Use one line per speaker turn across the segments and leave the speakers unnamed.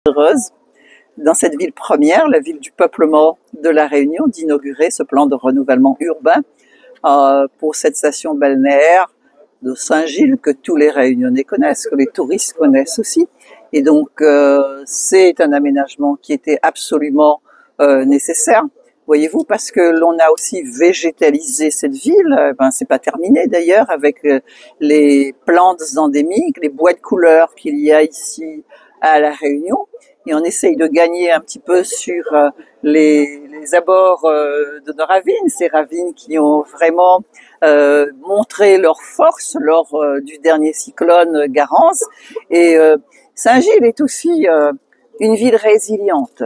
heureuse, dans cette ville première, la ville du peuplement de La Réunion, d'inaugurer ce plan de renouvellement urbain pour cette station balnéaire de Saint-Gilles que tous les Réunionnais connaissent, que les touristes connaissent aussi. Et donc, c'est un aménagement qui était absolument nécessaire. Voyez-vous, parce que l'on a aussi végétalisé cette ville, c'est pas terminé d'ailleurs, avec les plantes endémiques, les bois de couleurs qu'il y a ici à La Réunion, et on essaye de gagner un petit peu sur les abords de nos ravines, ces ravines qui ont vraiment montré leur force lors du dernier cyclone Garance. Et Saint-Gilles est aussi une ville résiliente.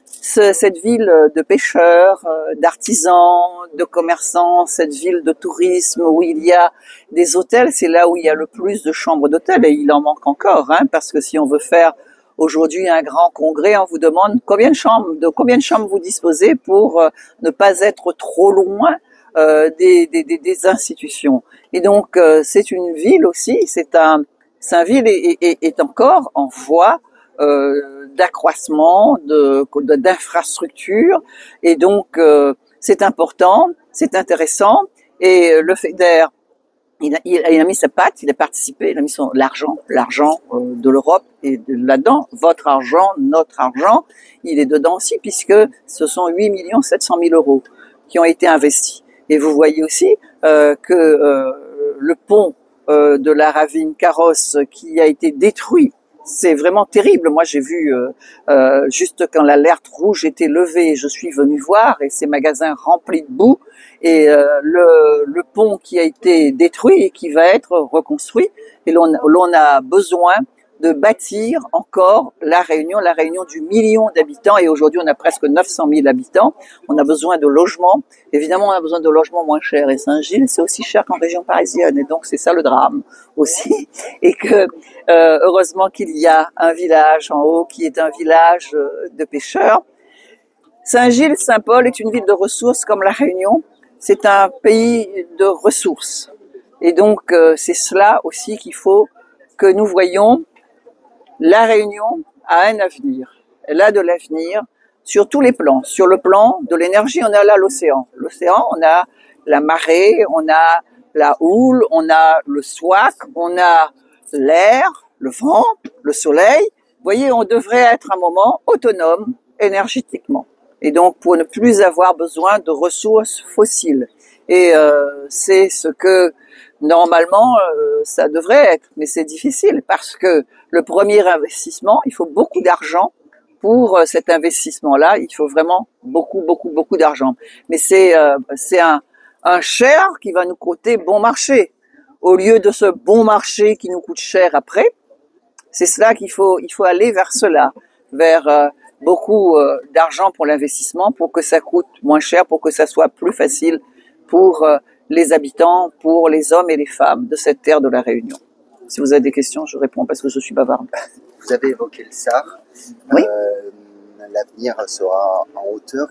Cette ville de pêcheurs, d'artisans, de commerçants, cette ville de tourisme où il y a des hôtels, c'est là où il y a le plus de chambres d'hôtel, et il en manque encore, parce que si on veut faire aujourd'hui un grand congrès, on vous demande combien de chambres vous disposez pour ne pas être trop loin des institutions. Et donc c'est une ville aussi, Saint-Ville est encore en voie d'accroissement, d'infrastructures, et donc c'est important, c'est intéressant, et le FEDER, il a mis sa patte, il a participé, il a mis l'argent de l'Europe, et là-dedans, votre argent, notre argent, il est dedans aussi, puisque ce sont 8 700 000 € qui ont été investis. Et vous voyez aussi que le pont de la ravine Carrosse qui a été détruit, c'est vraiment terrible. Moi, j'ai vu juste quand l'alerte rouge était levée, je suis venue voir, et ces magasins remplis de boue, et le pont qui a été détruit et qui va être reconstruit. Et l'on a besoin de bâtir encore la Réunion du million d'habitants, et aujourd'hui on a presque 900 000 habitants. On a besoin de logements. Évidemment, on a besoin de logements moins chers, et Saint-Gilles, c'est aussi cher qu'en région parisienne, et donc c'est ça le drame aussi. Et que heureusement qu'il y a un village en haut qui est un village de pêcheurs. Saint-Gilles, Saint-Paul est une ville de ressources comme La Réunion. C'est un pays de ressources. Et donc c'est cela aussi qu'il faut que nous voyions. La Réunion a un avenir. Elle a de l'avenir sur tous les plans. Sur le plan de l'énergie, on a là l'océan. L'océan, on a la marée, on a la houle, on a le swak, on a l'air, le vent, le soleil. Vous voyez, on devrait être un moment autonome énergétiquement. Et donc, pour ne plus avoir besoin de ressources fossiles. Et c'est ce que normalement ça devrait être, mais c'est difficile parce que le premier investissement, il faut beaucoup d'argent pour cet investissement-là. Il faut vraiment beaucoup d'argent. Mais c'est un cher qui va nous coûter bon marché. Au lieu de ce bon marché qui nous coûte cher après, c'est cela il faut aller vers cela, vers beaucoup d'argent pour l'investissement, pour que ça coûte moins cher, pour que ça soit plus facile pour les habitants, pour les hommes et les femmes de cette terre de La Réunion. Si vous avez des questions, je réponds parce que je suis bavarde.
Vous avez évoqué le SAR.
Oui.
L'avenir sera en hauteur.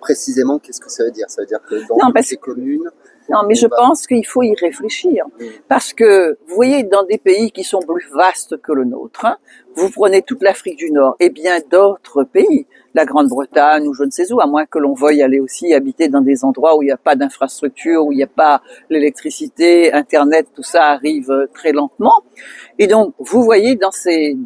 Précisément, qu'est-ce que ça veut dire? Ça veut dire que dans ces communes...
Non, mais je pense qu'il faut y réfléchir. Parce que, vous voyez, dans des pays qui sont plus vastes que le nôtre, vous prenez toute l'Afrique du Nord et bien d'autres pays, la Grande-Bretagne ou je ne sais où, à moins que l'on veuille aller aussi habiter dans des endroits où il n'y a pas d'infrastructure, où il n'y a pas l'électricité, Internet, tout ça arrive très lentement. Et donc, vous voyez, dans ces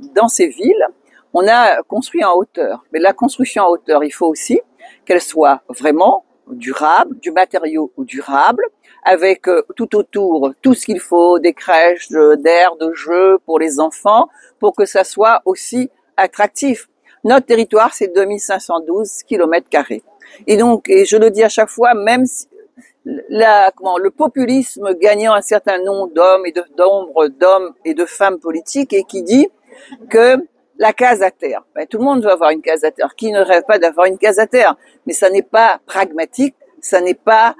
villes, on a construit en hauteur. Mais la construction en hauteur, il faut aussi qu'elle soit vraiment durable, du matériau durable, avec tout autour tout ce qu'il faut, des crèches, d'aires de jeu pour les enfants, pour que ça soit aussi attractif. Notre territoire, c'est 2512 km². Et donc, et je le dis à chaque fois, même si le populisme gagnant un certain nombre d'hommes et de femmes politiques, et qui dit que la case à terre. Tout le monde veut avoir une case à terre. Qui ne rêve pas d'avoir une case à terre? Mais ça n'est pas pragmatique, ça n'est pas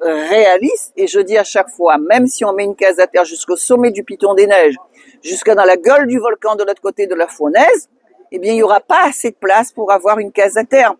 réaliste. Et je dis à chaque fois, même si on met une case à terre jusqu'au sommet du Piton des Neiges, jusqu'à dans la gueule du volcan de l'autre côté de la Fournaise, eh bien, il n'y aura pas assez de place pour avoir une case à terre.